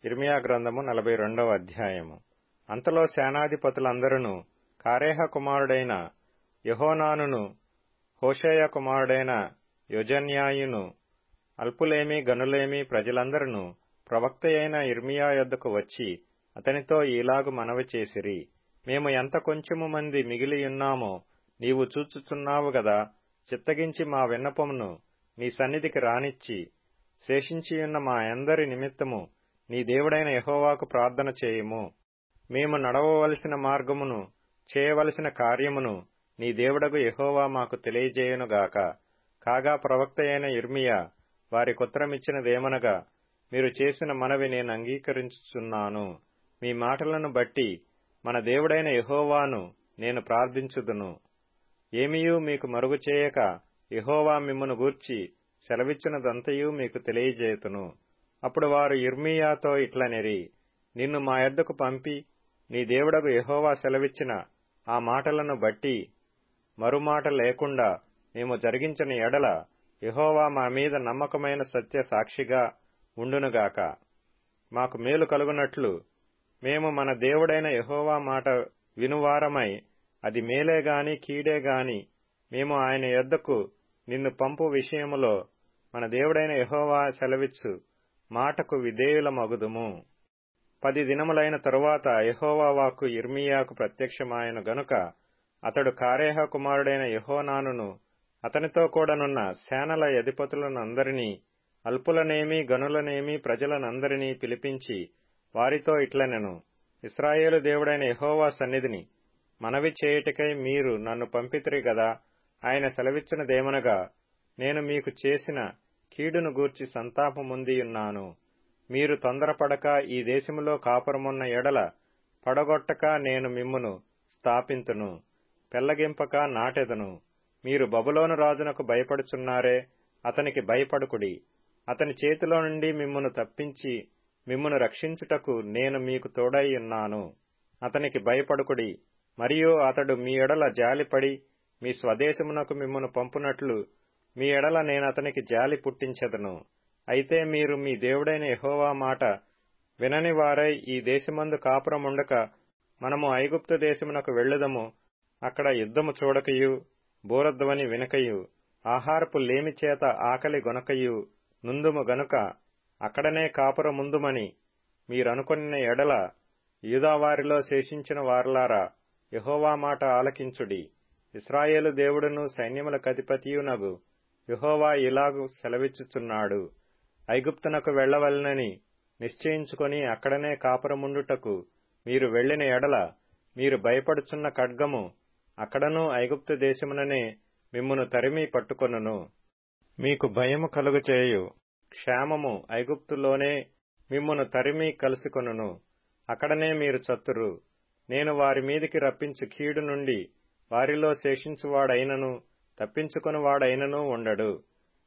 ఇర్మియా గ్రంథము 42వ అధ్యాయము. అంతలో సేనాధిపతులందరూ కారేహ కుమారుడైన యెహోనానును, హోషేయ కుమారుడైన యొజన్యాయును, అల్పులేమి గనులేమి ప్రజలందరూ ప్రవక్తయైన ఇర్మియా యొద్దకు వచ్చి అతనితో ఈలాగు మనవి చేసిరి. మేము ఎంత కొంచెము మంది మిగిలియున్నామో నీవు చూచుచున్నావు గదా, చిత్తగించి మా విన్నపమును నీ సన్నిధికి రానిచ్చి శేషించియున్న మా అందరి నిమిత్తము నీ దేవుడైన యెహోవాకు ప్రార్థన చేయుము. మేము నడవవలసిన మార్గమును చేయవలసిన కార్యమును నీ దేవుడగు యెహోవా మాకు తెలియజేయునుగాక. కాగా ప్రవక్త అయిన ఇర్మియా వారికుత్తరమిచ్చినదేమనగా, మీరు చేసిన మనవి నేను అంగీకరించుచున్నాను. మీ మాటలను బట్టి మన దేవుడైన యెహోవాను నేను ప్రార్థించుదును. ఏమియూ మీకు మరుగు చేయక యెహోవా మిమ్మును గూర్చి సెలవిచ్చినదంతయూ మీకు తెలియజేతును. అప్పుడు వారు ఇర్మియాతో ఇట్లనిరి, నిన్ను మా యొద్దకు పంపి నీ దేవుడగు యెహోవా సెలవిచ్చిన ఆ మాటలను బట్టి మరుమాట లేకుండా మేము జరిగించిన ఎడల యెహోవా మా మీద నమ్మకమైన సత్య సాక్షిగా ఉండునుగాక. మాకు మేలు కలుగునట్లు మేము మన దేవుడైన యెహోవా మాట వినువారమై, అది మేలే గాని కీడే గాని మేము ఆయన యొద్దకు నిన్ను పంపు విషయములో మన దేవుడైన యెహోవా సెలవిచ్చు మాటకు విధేయులమగుదుము. 10 దినములైన తరువాత యెహోవా వాక్కు ఇర్మియాకు ప్రత్యక్షమాయెను గనుక అతడు కారేహ కుమారుడైన యెహోనానును అతనితో కూడనున్న సేనల అధిపతులనందరినీ, అల్పులనేమి గనులనేమి ప్రజలనందరినీ పిలిపించి వారితో ఇట్లనెను, ఇశ్రాయేలు దేవుడైన యెహోవా సన్నిధిని మనవి చేయుటకై మీరు నన్ను పంపితిరి గదా. ఆయన సెలవిచ్చినదేమనగా, నేను మీకు చేసిన కీడును గూర్చి సంతాపముందియున్నాను. మీరు తొందరపడక ఈ దేశములో కాపురమున్న ఎడల పడగొట్టక నేను మిమ్మును స్థాపింతును, పెళ్లగింపక నాటెదను. మీరు బబులోను రాజునకు భయపడుచున్నారే, అతనికి భయపడుకుడి. అతని చేతిలో నుండి మిమ్మును తప్పించి మిమ్మును రక్షించుటకు నేను మీకు తోడైయున్నాను. అతనికి భయపడుకుడి. మరియు అతడు మీ ఎడల జాలిపడి మీ స్వదేశమునకు మిమ్మును పంపునట్లు మీ ఎడల నేనతనికి జాలి పుట్టించెదను. అయితే మీరు మీ దేవుడైన యెహోవా మాట వినని వారై ఈ దేశమందు కాపురముండక మనము ఐగుప్తు దేశమునకు వెళ్ళుదము, అక్కడ యుద్ధము చూడకయు బూరధ్వని వినకయు ఆహారపు లేమి చేత ఆకలి గొనకయు నుందుము గనుక అక్కడనే కాపురముందుమని మీరనుకొనిన ఎడల, యూదావారిలో శేషించిన వారలారా, యెహోవా మాట ఆలకించుడి. ఇశ్రాయేలు దేవుడును సైన్యములకధిపతియునగు యెహోవా ఇలాగు సెలవిచ్చుచున్నాడు, ఐగుప్తునకు వెళ్లవలెనని నిశ్చయించుకొని అక్కడనే కాపురముండుటకు మీరు వెళ్లిన ఎడల మీరు భయపడుచున్న ఖడ్గము అక్కడనూ ఐగుప్తు దేశముననే మిమ్మును తరిమి పట్టుకొనును. మీకు భయము కలుగచేయు క్షేమము ఐగుప్తులోనే మిమ్మును తరిమి కలుసుకొనును. అక్కడనే మీరు చత్తురు. నేను వారి మీదికి రప్పించు కీడు నుండి వారిలో శేషించువాడైనను తప్పించుకొనువాడైనను ఉండడు.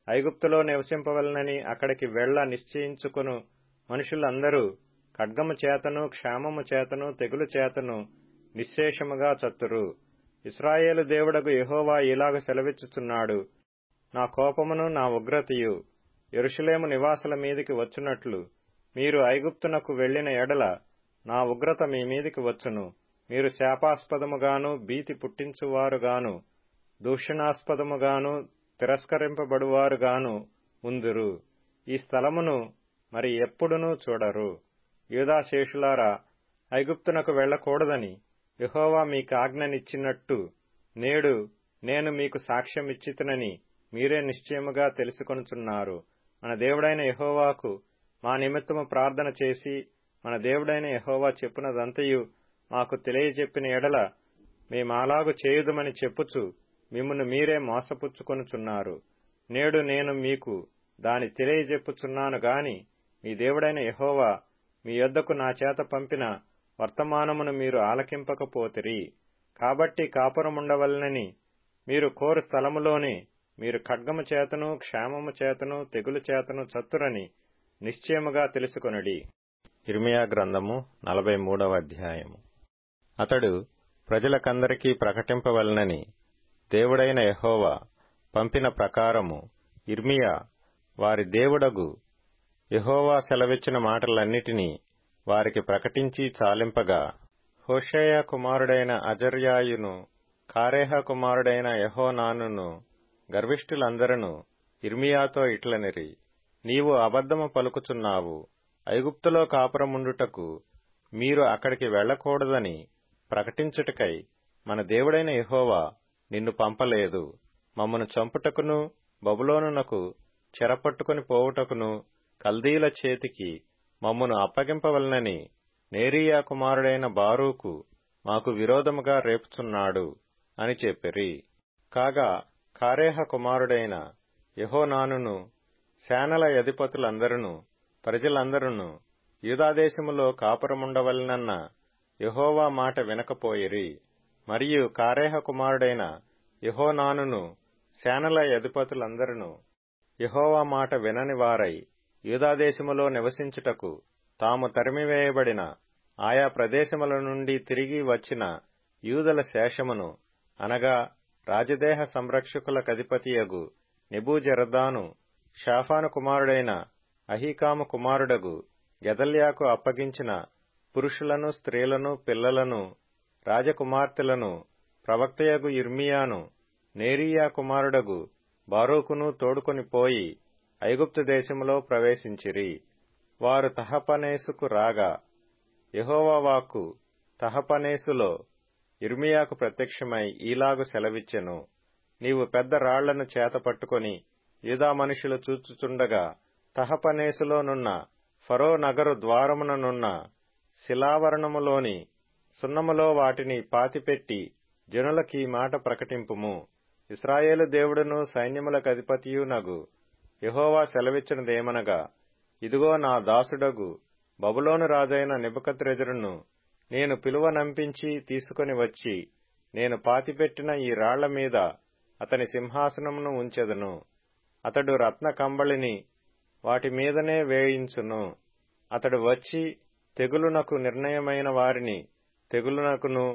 ఐగుప్తులో నివసింపవలనని అక్కడికి వెళ్ల నిశ్చయించుకొను మనుషులందరూ ఖడ్గము చేతను క్షేమము చేతను తెగులు చేతను నిశ్శేషముగా చత్తురు. ఇశ్రాయేలు దేవుడగు యెహోవా ఇలాగ సెలవిచ్చుచున్నాడు, నా కోపమును నా ఉగ్రతయు యెరూషలేము నివాసుల మీదికి వచ్చునట్లు మీరు ఐగుప్తునకు వెళ్లిన ఎడల నా ఉగ్రత మీ మీదికి వచ్చును. మీరు శాపాస్పదముగాను భీతి పుట్టించువారుగాను దూషణాస్పదముగాను తిరస్కరింపబడువారుగాను ఉందురు. ఈ స్థలమును మరి ఎప్పుడునూ చూడరు. యూదాశేషులారా, ఐగుప్తునకు వెళ్లకూడదని యెహోవా మీకాజ్ఞనిచ్చినట్టు నేడు నేను మీకు సాక్ష్యమిచ్చితినని మీరే నిశ్చయముగా తెలుసుకొనుచున్నారు. మన దేవుడైన యెహోవాకు మా నిమిత్తము ప్రార్థన చేసి మన దేవుడైన యెహోవా చెప్పునదంతయు మాకు తెలియజెప్పిన ఎడల మేమాలాగు చేయుదుమని చెప్పుచు మిమ్మును మీరే మోసపుచ్చుకొనుచున్నారు. నేడు నేను మీకు దాని తెలియజెప్పుచున్నాను గాని మీ దేవుడైన యెహోవా మీ యొద్దకు నా చేత పంపిన వర్తమానమును మీరు ఆలకింపకపోతిరి. కాబట్టి కాపురముండవలనని మీరు కోరు స్థలములోనే మీరు ఖడ్గము చేతను క్షేమము చేతను తెగులు చేతను చత్తురని నిశ్చయముగా తెలుసుకొనుడి. ఇర్మియా గ్రంథము 43వ అధ్యాయము. అతడు ప్రజలకందరికీ ప్రకటింపవలనని దేవుడైన యెహోవా పంపిన ప్రకారము ఇర్మియా వారి దేవుడగు యెహోవా సెలవిచ్చిన మాటలన్నిటినీ వారికి ప్రకటించి చాలింపగా, హోషేయ కుమారుడైన అజర్యాయును కారేహ కుమారుడైన యెహోనానును గర్విష్ఠులందరూ యిర్మీయాతో ఇట్లనిరి, నీవు అబద్ధము పలుకుచున్నావు. ఐగుప్తులో కాపురముండుటకు మీరు అక్కడికి వెళ్లకూడదని ప్రకటించుటకై మన దేవుడైన యెహోవా నిన్ను పంపలేదు. మమ్మను చంపుటకును బబులోనునకు చెరపట్టుకుని పోవుటకును కల్దీల చేతికి మమ్మను అప్పగింపవలనని నేరీయా కుమారుడైన బారూకు మాకు విరోధముగా రేపుచున్నాడు అని చెప్పిరి. కాగా కారేహ కుమారుడైన యెహోనానును సేనల అధిపతులందరూ ప్రజలందరూ యూదాదేశములో కాపురముండవలెనన్న యెహోవా మాట వినకపోయిరి. మరియు కారేహ కుమారుడైన యెహోనానును సేనల అధిపతులందరూ యెహోవా మాట వినని వారై యూదాదేశములో నివసించుటకు తాము తరిమివేయబడిన ఆయా ప్రదేశముల నుండి తిరిగి వచ్చిన యూదుల శేషమును, అనగా రాజదేహ సంరక్షకులకధిపతియగు నెబూజరదాను, షాఫాను కుమారుడైన అహీకాము కుమారుడగు గెదల్యాకు అప్పగించిన పురుషులను, స్త్రీలను, పిల్లలను, రాజకుమార్తెలను ప్రవక్తయగు యిర్మీయాను, నేరీయా కుమారుడగు బారూకును తోడుకొని పోయి ఐగుప్తు దేశములో ప్రవేశించిరి. వారు తహపనేసుకు రాగా యెహోవా వాక్కు తహపనేసులో యిర్మీయాకు ప్రత్యక్షమై ఈలాగు సెలవిచ్చెను, నీవు పెద్ద రాళ్లను చేత పట్టుకొని యూదా మనుషులు చూచుచుండగా తహపనేసులోనున్న ఫరో నగరు ద్వారముననున్న శిలావరణములోని సున్నములో వాటిని పాతిపెట్టి జనులకీ మాట ప్రకటింపుము. ఇశ్రాయేలు దేవుడును సైన్యములకధిపతియునగు యెహోవా సెలవిచ్చినదేమనగా, ఇదిగో నా దాసుడగు బబులోను రాజైన నెబుకద్రెజరును నేను పిలువనంపించి తీసుకొని వచ్చి నేను పాతిపెట్టిన ఈ రాళ్ల మీద అతని సింహాసనమును ఉంచెదను. అతడు రత్న కంబళిని వాటి మీదనే వేయించును. అతడు వచ్చి తెగులునకు నిర్ణయమైన వారిని తెగులునకును,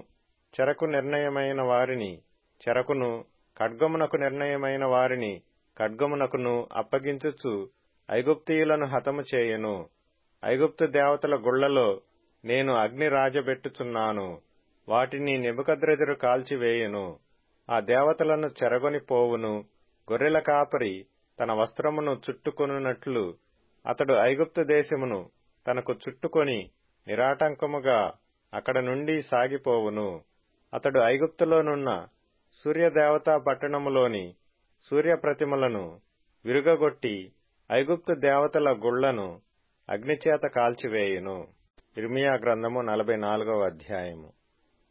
చెరకు నిర్ణయమైన వారిని చెరకును, ఖడ్గమునకు నిర్ణయమైన వారిని ఖడ్గమునకును అప్పగించుచు ఐగుప్తీయులను హతము చేయును. ఐగుప్తు దేవతల గుళ్లలో నేను అగ్ని రాజబెట్టుచున్నాను. వాటిని నెబుకద్రెజరు కాల్చివేయును. ఆ దేవతలను చెరగొని పోవును. గొర్రెల కాపరి తన వస్త్రమును చుట్టుకొనున్నట్లు అతడు ఐగుప్తు దేశమును తనకు చుట్టుకొని నిరాటంకముగా అక్కడ నుండి సాగిపోవును. అతడు ఐగుప్తులోనున్న సూర్యదేవతా పట్టణములోని సూర్యప్రతిమలను విరుగగొట్టి ఐగుప్తు దేవతల గుళ్లను అగ్నిచేత కాల్చివేయును. యిర్మీయా గ్రంథము 44వ అధ్యాయము.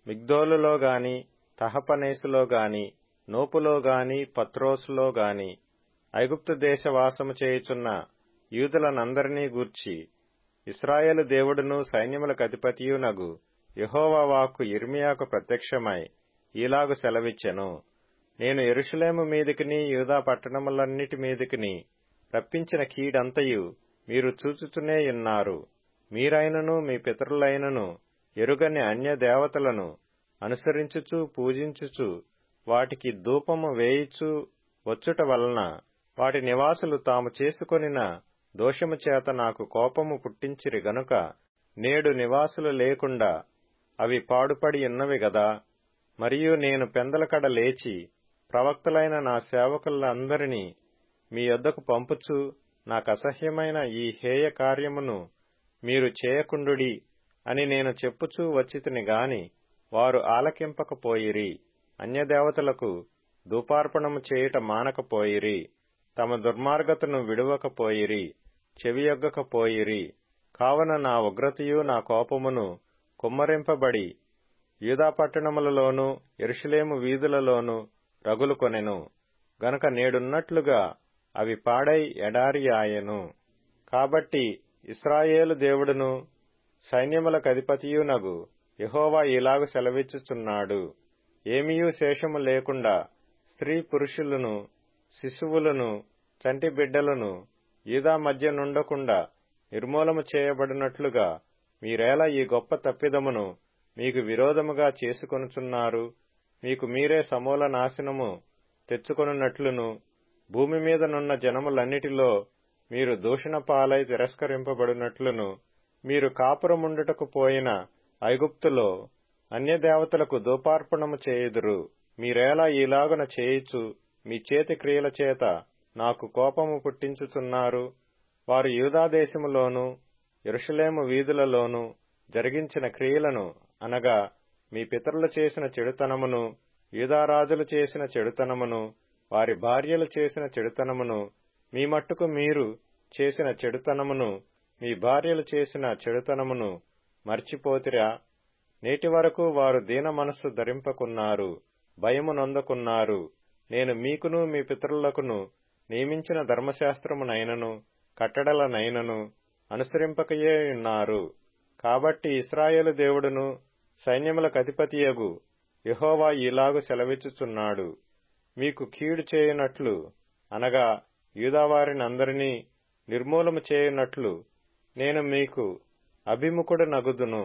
మిగ్దోలులో గాని, తహపనేసులో గాని, నోపులో గాని, పత్రోసులో గాని ఐగుప్తు దేశవాసము చేయుచున్న యూదులనందరినీ గూర్చి ఇశ్రాయేలు దేవుడును సైన్యములకధిపతియునగు యెహోవా వాక్కు యిర్మీయాకు ప్రత్యక్షమై ఈలాగు సెలవిచ్చెను, నేను యెరూషలేము మీదికిని యూదా పట్టణములన్నిటి మీదికిని రప్పించిన కీడంతయు మీరు చూచుచునేయున్నారు. మీరైనను మీ పితరులైనను ఎరుగని అన్య దేవతలను అనుసరించుచు పూజించుచు వాటికి ధూపము వేయిచు వచ్చుట వలన వాటి నివాసులు తాము చేసుకొనిన దోషము చేత నాకు కోపము పుట్టించిరి గనుక నేడు నివాసులు లేకుండా అవి పాడుపడి ఉన్నవి గదా. మరియు నేను పెందలకడ లేచి ప్రవక్తలైన నా సేవకులందరినీ మీ యొద్దకు పంపుచు నాకసహ్యమైన ఈ హేయ కార్యమును మీరు చేయకుండుడి అని నేను చెప్పుచూ వచ్చితిని గాని వారు ఆలకింపకపోయిరి. అన్యదేవతలకు ధూపార్పణము చేయుట మానకపోయిరి. తమ దుర్మార్గతను విడువకపోయిరి, చెవియొగ్గకపోయిరి. కావున నా ఉగ్రతయు నా కోపమును కుమ్మరింపబడి యూదా పట్టణములలోనూ యెరూషలేము వీధులలోనూ రగులుకొనెను గనుక నేడున్నట్లుగా అవి పాడై ఎడారి ఆయెను. కాబట్టి ఇశ్రాయేలు దేవుడును సైన్యములకధిపతియునగు యెహోవా ఇలాగు సెలవిచ్చుచున్నాడు, ఏమీయూ శేషము లేకుండా స్త్రీ పురుషులను, శిశువులను, చంటి బిడ్డలను యూదా మధ్య నుండకుండా నిర్మూలము చేయబడినట్లుగా మీరేలా ఈ గొప్ప తప్పిదమును మీకు విరోధముగా చేసుకొనుచున్నారు? మీకు మీరే సమూల నాశనము తెచ్చుకొనున్నట్లును భూమి మీదనున్న జనములన్నిటిలో మీరు దూషణ పాలై తిరస్కరింపబడినట్లును మీరు కాపురముండుటకు పోయిన ఐగుప్తులో అన్యదేవతలకు ధూపార్పణము చేయుదురు. మీరేలా ఈలాగున చేయుచు మీ చేతి క్రియల చేత నాకు కోపము పుట్టించుచున్నారు? వారు యూదాదేశములోను యెరూషలేము వీధులలోను జరిగించిన క్రియలను, అనగా మీ పితరులు చేసిన చెడుతనమును, యూదారాజులు చేసిన చెడుతనమును, వారి భార్యలు చేసిన చెడుతనమును, మీ మట్టుకు మీరు చేసిన చెడుతనమును, మీ భార్యలు చేసిన చెడుతనమును మర్చిపోతిరా? నేటి వరకు వారు దీన మనస్సు ధరింపకున్నారు, భయము నొందకున్నారు. నేను మీకును మీ పితరులకును నియమించిన ధర్మశాస్త్రమునైనను కట్టడలనైనను అనుసరింపకయే ఉన్నారు. కాబట్టి ఇశ్రాయేలు దేవుడును సైన్యములకు అధిపతియగు యెహోవా ఇలాగు సెలవిచ్చుచున్నాడు, మీకు కీడు చేయునట్లు, అనగా యూదావారినందరినీ నిర్మూలము చేయునట్లు నేను మీకు అభిముఖుడు నగుదును.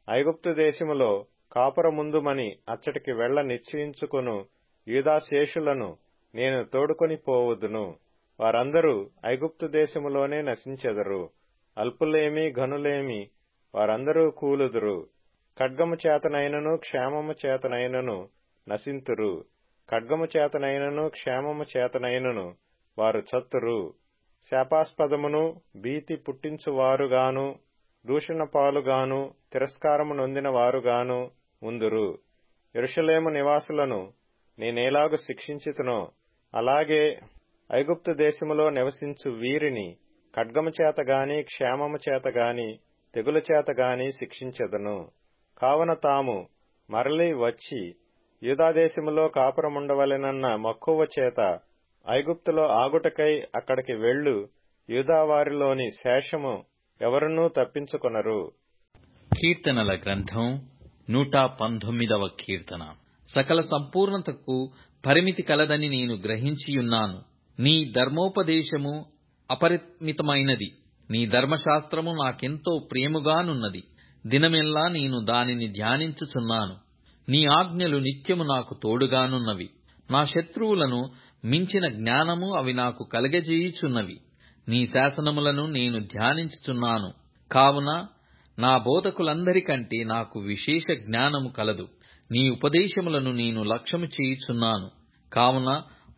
ఐగుప్తు దేశములో కాపురముందుమని అచ్చటికి వెళ్ల నిశ్చయించుకొను యూదాశేషులను నేను తోడుకొని పోవుదును. వారందరూ ఐగుప్తు దేశములోనే నశించెదరు. అల్పులేమి ఘనులేమి వారందరూ కూలుదురు. ఖడ్గము చేతనైనను క్షేమము చేతనైనను నశింతురు. ఖడ్గము చేతనైనను క్షేమము చేతనైనను వారు చత్తురు. శాపాస్పదమును భీతి పుట్టించువారుగాను, దూషణ పాలుగాను, తిరస్కారము నొందిన వారుగాను ఉందురు. యెరూషలేము నివాసులను నేనేలాగు శిక్షించితునో అలాగే ఐగుప్తు దేశములో నివసించు వీరిని ఖడ్గము చేతగాని, క్షేమము చేతగాని, తెగులు చేతగాని శిక్షించెదను. కావున తాము మరలి వచ్చి యూదాదేశములో కాపురముండవలెనన్న మక్కువ చేత ఐగుప్తులో ఆగుటకై అక్కడికి వెళ్ళు యూదావారిలోని శేషము ఎవరునూ తప్పించుకొనరు. కీర్తనల గ్రంథం 119వ కీర్తన. సకల సంపూర్ణతకు పరిమితి కలదని నేను గ్రహించియున్నాను. నీ ధర్మోపదేశము అపరిమితమైనది. నీ ధర్మశాస్త్రము నాకెంతో ప్రియముగానున్నది. దినమెల్లా నేను దానిని ధ్యానించుచున్నాను. నీ ఆజ్ఞలు నిత్యము నాకు తోడుగానున్నవి. నా శత్రువులను మించిన జ్ఞానము అవి నాకు కలగజేయుచున్నవి. నీ శాసనములను నేను ధ్యానించుచున్నాను. కావున నా బోధకులందరికంటే నాకు విశేష జ్ఞానము కలదు. నీ ఉపదేశములను నేను లక్ష్యము చేయుచున్నాను. కావున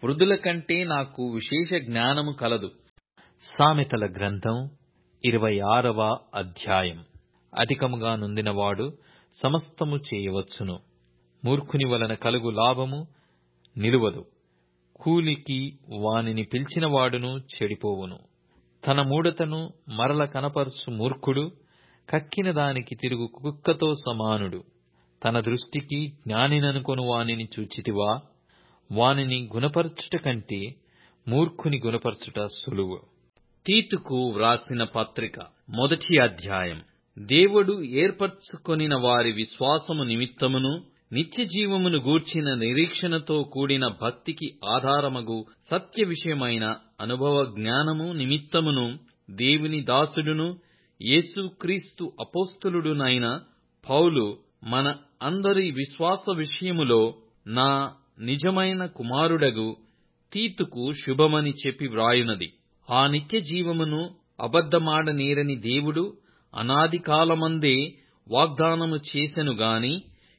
వృద్ధుల కంటే నాకు విశేష జ్ఞానము కలదు. సామెతల గ్రంథం 26వ అధ్యాయం. అధికముగా నొందినవాడు సమస్తము చేయవచ్చును. మూర్ఖుని వలన కలుగు లాభము నిలువదు. కూలికి వానిని పిలిచినవాడును చెడిపోవును. తన మూఢతను మరల కనపరుచు మూర్ఖుడు కక్కిన దానికి తిరుగు కుక్కతో సమానుడు. తన దృష్టికి జ్ఞానిననుకొను వానిని చూచితివా? వానిని గుణపరచుట కంటే మూర్ఖుని గుణపరచుట సులువు. తీతుకు వ్రాసిన పత్రిక 1వ అధ్యాయం. దేవుడు ఏర్పరచుకొనిన వారి విశ్వాసము నిమిత్తమును నిత్య జీవమును గూర్చిన నిరీక్షణతో కూడిన భక్తికి ఆధారమగు సత్య విషయమైన అనుభవ జ్ఞానము నిమిత్తమును దేవుని దాసుడును యేసుక్రీస్తు అపోస్తలుడునైన పౌలు మన అందరి విశ్వాస విషయములో నా నిజమైన కుమారుడగు తీతుకు శుభమని చెప్పి వ్రాయునది. ఆ నిత్య జీవమును అబద్ధమాడనేరని దేవుడు అనాది కాలమందే వాగ్దానము చేసెను గాని,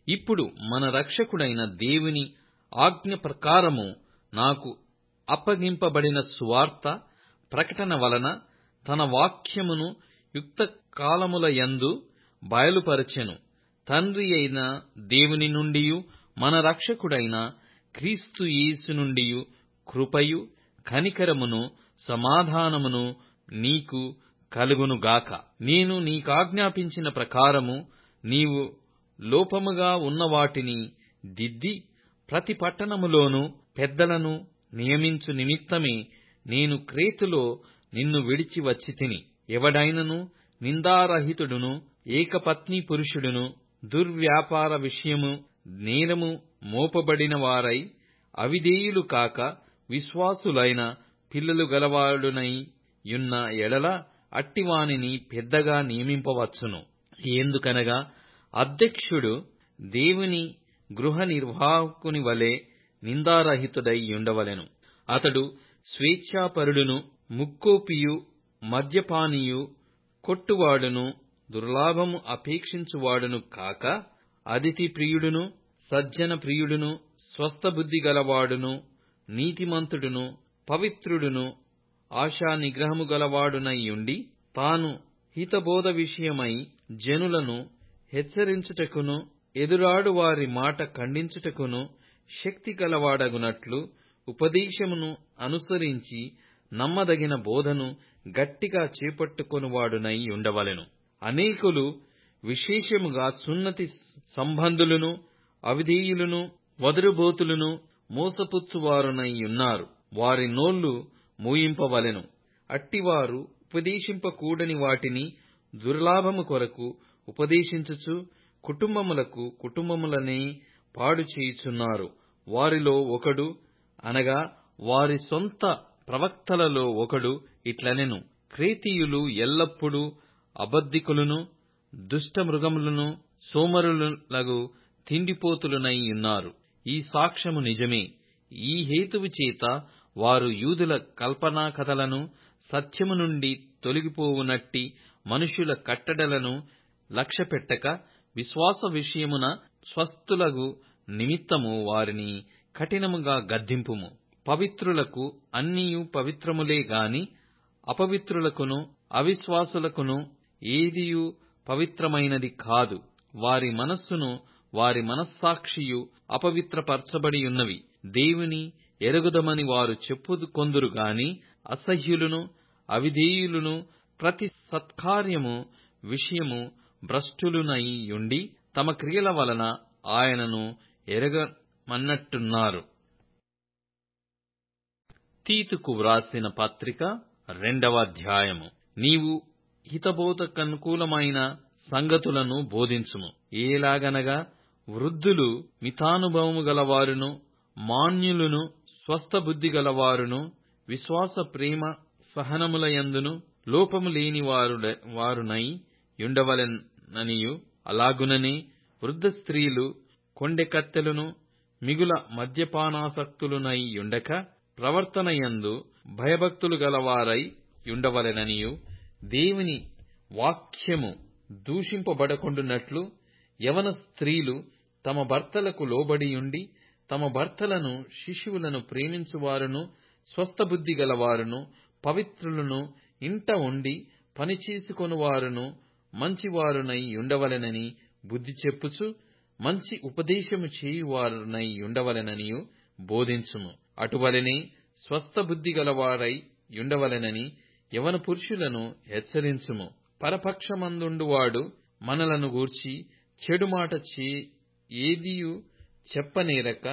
ఇప్పుడు మన రక్షకుడైన దేవుని ఆజ్ఞ ప్రకారము నాకు అప్పగింపబడిన సువార్త ప్రకటన వలన తన వాక్యమును యుక్త కాలములయందు బయలుపరచెను. తండ్రి అయిన దేవుని నుండియు మన రక్షకుడైన క్రీస్తు యేసు నుండియు కృపయు కనికరమును సమాధానమును నీకు కలుగునుగాక. నేను నీకాజ్ఞాపించిన ప్రకారము నీవు లోపముగా ఉన్న వాటిని దిద్ది ప్రతి పట్టణములోనూ పెద్దలను నియమించు నిమిత్తమే నేను క్రేతులో నిన్ను విడిచి వచ్చితిని. ఎవడైనను నిందారహితుడును ఏకపత్ని పురుషుడును దుర్వ్యాపార విషయము నేరము మోపబడిన వారై అవిధేయులు కాక విశ్వాసులైన పిల్లలు గలవాడునై యున్న ఎడల అట్టివానిని పెద్దగా నియమింపవచ్చును. ఎందుకనగా అధ్యక్షుడు దేవుని గృహ నిర్వాహకుని వలె నిందారహితుడై ఉండవలెను. అతడు స్వేచ్ఛాపరుడును ముక్కోపియు మద్యపానియు కొట్టువాడును దుర్లాభము అపేక్షించువాడును కాక, అతిథి ప్రియుడును, సజ్జన ప్రియుడును, స్వస్థబుద్ధి గలవాడును, నీతిమంతుడును, పవిత్రుడును, ఆశా నిగ్రహము గలవాడునయ్యుండి, తాను హితబోధ విషయమై జనులను హెచ్చరించుటకును, ఎదురాడు వారి మాట ఖండించుటకును శక్తి గలవాడగునట్లు ఉపదేశమును అనుసరించి నమ్మదగిన బోధను గట్టిగా చేపట్టుకొనువాడునై ఉండవలెను. అనేకులు, విశేషముగా సున్నతి సంబంధులను, అవిధేయులను, వదరుబోతులను, మోసపుచ్చువారునై ఉన్నారు. వారి నోళ్లు మూయింపవలెను. అట్టివారు ఉపదేశింపకూడని వాటిని దుర్లాభము కొరకు ఉపదేశించుచు కుటుంబములనే పాడు చేయుచున్నారు. వారిలో ఒకడు, అనగా వారి సొంత ప్రవక్తలలో ఒకడు ఇట్లనెను: క్రేతీయులు ఎల్లప్పుడూ అబద్ధికులను, దుష్టమృగములను, సోమరులగు తిండిపోతులనై ఉన్నారు. ఈ సాక్ష్యము నిజమే. ఈ హేతువు చేత వారు యూదుల కల్పనా కథలను, సత్యము నుండి తొలగిపోవునట్టి మనుష్యుల కట్టడలను లక్ష్యపెట్టక, విశ్వాస విషయమున స్వస్థులగు నిమిత్తము వారిని కఠినముగా గద్దింపుము. పవిత్రులకు అన్నియు పవిత్రములే గాని, అపవిత్రులకును అవిశ్వాసులకును ఏదియు పవిత్రమైనది కాదు. వారి మనస్సును వారి మనస్సాక్షియు అపవిత్రపరచబడి ఉన్నవి. దేవుని ఎరుగుదమని వారు చెప్పుకొందురు గాని, అసహ్యులను, అవిధేయులను, ప్రతి సత్కార్యము విషయము భ్రష్టులునై యుండి, తమ క్రియల వలన ఆయనను ఎరగమన్నట్టున్నారు. తీతుకు వ్రాసిన పత్రిక 2వ అధ్యాయము. నీవు హితబోధకనుకూలమైన సంగతులను బోధించుము. ఏలాగనగా వృద్ధులు, మితానుభవము గలవారును, మాన్యులను, స్వస్థబుద్ధి గలవారును, విశ్వాస ప్రేమ సహనములయందును లోపము లేని వారునై యుండవలెననియు, అలాగుననే వృద్ధ స్త్రీలు కొండెకత్తెలను, మిగుల మద్యపానాసక్తులునై యుండక, ప్రవర్తనయందు భయభక్తులు గలవారై యుండవలెననియు, దేవుని వాక్యము దూషింపబడకుండునట్లు యవన స్త్రీలు తమ భర్తలకు లోబడియుండి, తమ భర్తలను శిశువులను ప్రేమించువారును, స్వస్థబుద్ధి గలవారును, పవిత్రులను, ఇంట ఉండి పనిచేసుకొనువారును, మంచివారునై యుండవలెనని బుద్ధి చెప్పుచు, మంచి ఉపదేశము చేయువారునై యుండవలెననియు బోధించుము. అటువలనే స్వస్థబుద్ధి గలవారై యుండవలెనని యవన పురుషులను హెచ్చరించుము. పరపక్షమందుండువాడు మనలను గూర్చి చెడు మాట ఏదియు చెప్పనేరక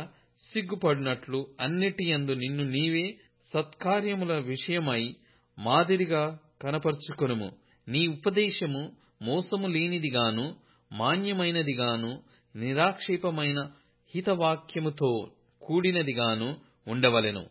సిగ్గుపడినట్లు అన్నిటియందు నిన్ను నీవే సత్కార్యముల విషయమై మాదిరిగా కనపరుచుకొనుము. నీ ఉపదేశము మోసము లేనిదిగాను, మాన్యమైనదిగాను, నిరాక్షేపమైన హితవాక్యముతో కూడినదిగాను ఉండవలెను.